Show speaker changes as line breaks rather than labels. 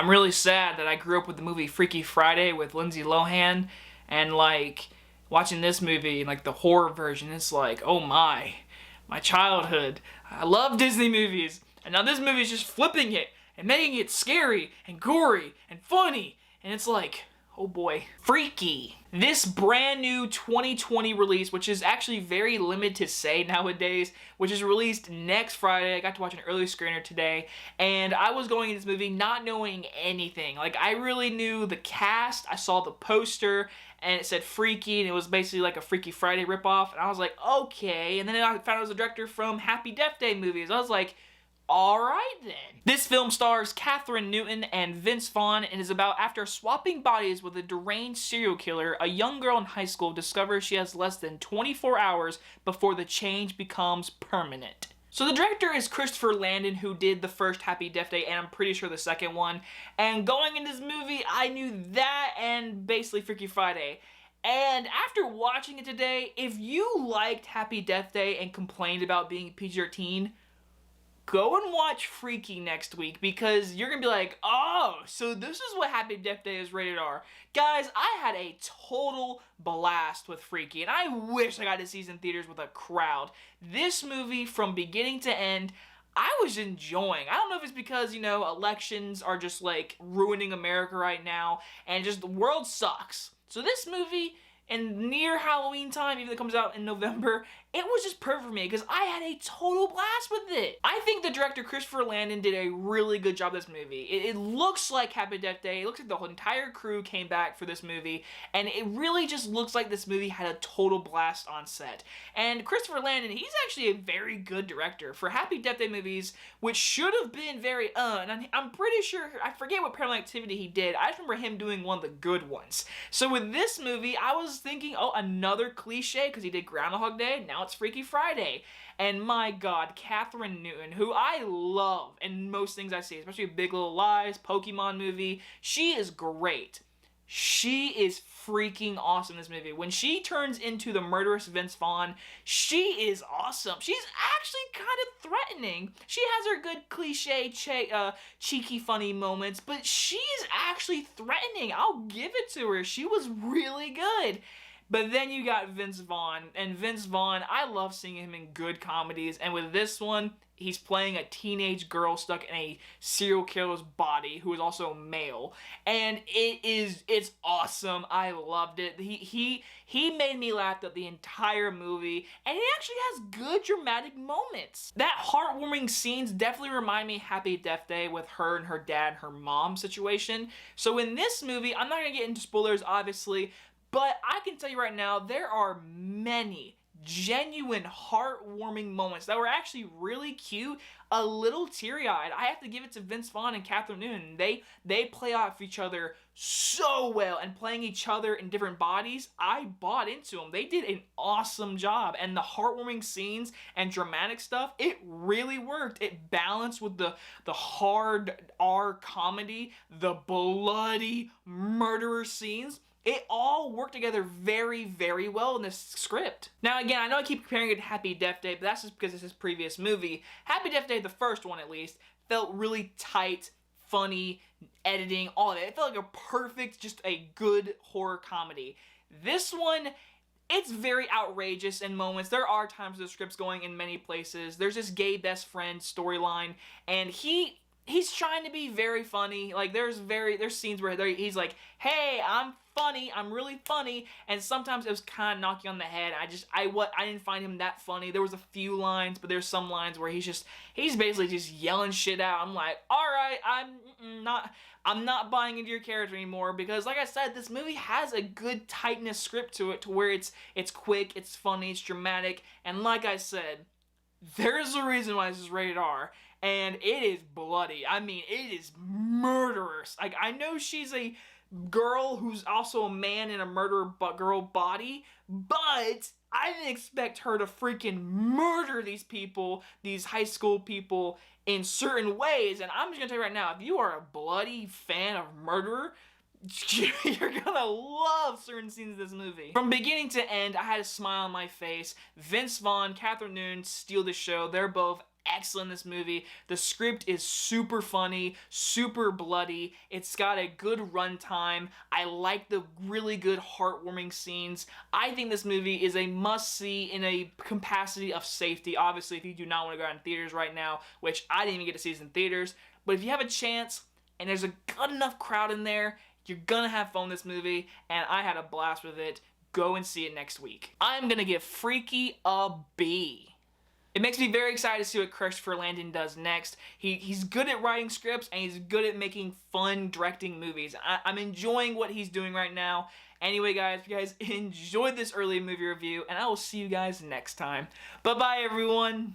I'm really sad that I grew up with the movie Freaky Friday with Lindsay Lohan, and like watching this movie, like the horror version, it's like, oh my childhood. I love Disney movies, and now this movie is just flipping it and making it scary and gory and funny, and it's like, oh boy. Freaky. This brand new 2020 release, which is actually very limited to say nowadays, which is released next Friday. I got to watch an early screener today, and I was going into this movie not knowing anything. Like, I really knew the cast. I saw the poster, and it said Freaky, and it was basically like a Freaky Friday ripoff, and I was like, okay. And then I found out it was a director from Happy Death Day movies. I was like, alright then. This film stars Kathryn Newton and Vince Vaughn and is about after swapping bodies with a deranged serial killer, a young girl in high school discovers she has less than 24 hours before the change becomes permanent. So the director is Christopher Landon, who did the first Happy Death Day and I'm pretty sure the second one. And going into this movie, I knew that and basically Freaky Friday. And after watching it today, if you liked Happy Death Day and complained about being PG-13, go and watch Freaky next week, because you're gonna be like, oh, so this is what Happy Death Day is rated R. Guys, I had a total blast with Freaky, and I wish I got to see this in theaters with a crowd. This movie, from beginning to end, I was enjoying. I don't know if it's because, you know, elections are just like ruining America right now, and just the world sucks. So this movie, and near Halloween time, even though it comes out in November, it was just perfect for me because I had a total blast with it. I think the director, Christopher Landon, did a really good job with this movie. It looks like Happy Death Day. It looks like the whole entire crew came back for this movie, and it really just looks like this movie had a total blast on set. And Christopher Landon, he's actually a very good director for Happy Death Day movies, which should have been very, and I'm pretty sure, I forget what Paranormal Activity he did. I just remember him doing one of the good ones. So with this movie, I was thinking, oh, another cliche, because he did Groundhog Day, now it's Freaky Friday. And my god, Kathryn Newton, who I love in most things I see, especially Big Little Lies, Pokemon movie, she is great. She is freaking awesome in this movie. When she turns into the murderous Vince Vaughn, she is awesome. She's actually kind of threatening. She has her good cliche, cheeky, funny moments, but she's actually threatening. I'll give it to her. She was really good. But then you got Vince Vaughn, and Vince Vaughn, I love seeing him in good comedies, and with this one, he's playing a teenage girl stuck in a serial killer's body who is also male, and it's awesome. I loved it. He made me laugh at the entire movie, and he actually has good dramatic moments. That heartwarming scenes definitely remind me of Happy Death Day with her and her dad and her mom situation. So in this movie, I'm not gonna get into spoilers, obviously, but I can tell you right now, there are many genuine heartwarming moments that were actually really cute, a little teary-eyed. I have to give it to Vince Vaughn and Kathryn Newton. They play off each other so well, and playing each other in different bodies, I bought into them. They did an awesome job, and the heartwarming scenes and dramatic stuff, it really worked. It balanced with the hard R comedy, the bloody murderer scenes. It all worked together very, very well in this script. Now again, I know I keep comparing it to Happy Death Day, but that's just because it's his previous movie. Happy Death Day, the first one at least, felt really tight, funny, editing, all of it. It felt like a perfect, just a good horror comedy. This one, it's very outrageous in moments. There are times the script's going in many places. There's this gay best friend storyline, and he's trying to be very funny. Like, there's scenes where he's like, hey, I'm funny, I'm really funny, and sometimes it was kind of knocking on the head. I didn't find him that funny. There was a few lines, but there's some lines where he's basically just yelling shit out. I'm like, alright, I'm not buying into your character anymore, because like I said, this movie has a good tightness script to it, to where it's quick, it's funny, it's dramatic, and like I said, there's a reason why this is rated R. And it is bloody. I mean, it is murderous. Like, I know she's a girl who's also a man in a murderer girl body, but I didn't expect her to freaking murder these people, these high school people, in certain ways. And I'm just gonna tell you right now, if you are a bloody fan of murderer, you're gonna love certain scenes of this movie. From beginning to end, I had a smile on my face. Vince Vaughn, Kathryn Newton steal the show. They're both excellent in this movie. The script is super funny, super bloody. It's got a good runtime. I like the really good heartwarming scenes. I think this movie is a must-see in a capacity of safety. Obviously, if you do not want to go out in theaters right now, which I didn't even get to see this in theaters, but if you have a chance and there's a good enough crowd in there, you're gonna have fun with this movie, and I had a blast with it. Go and see it next week. I'm gonna give Freaky a B. It makes me very excited to see what Christopher Landon does next. He's good at writing scripts, and he's good at making fun directing movies. I'm enjoying what he's doing right now. Anyway, guys, if you guys enjoyed this early movie review, and I will see you guys next time. Bye-bye, everyone.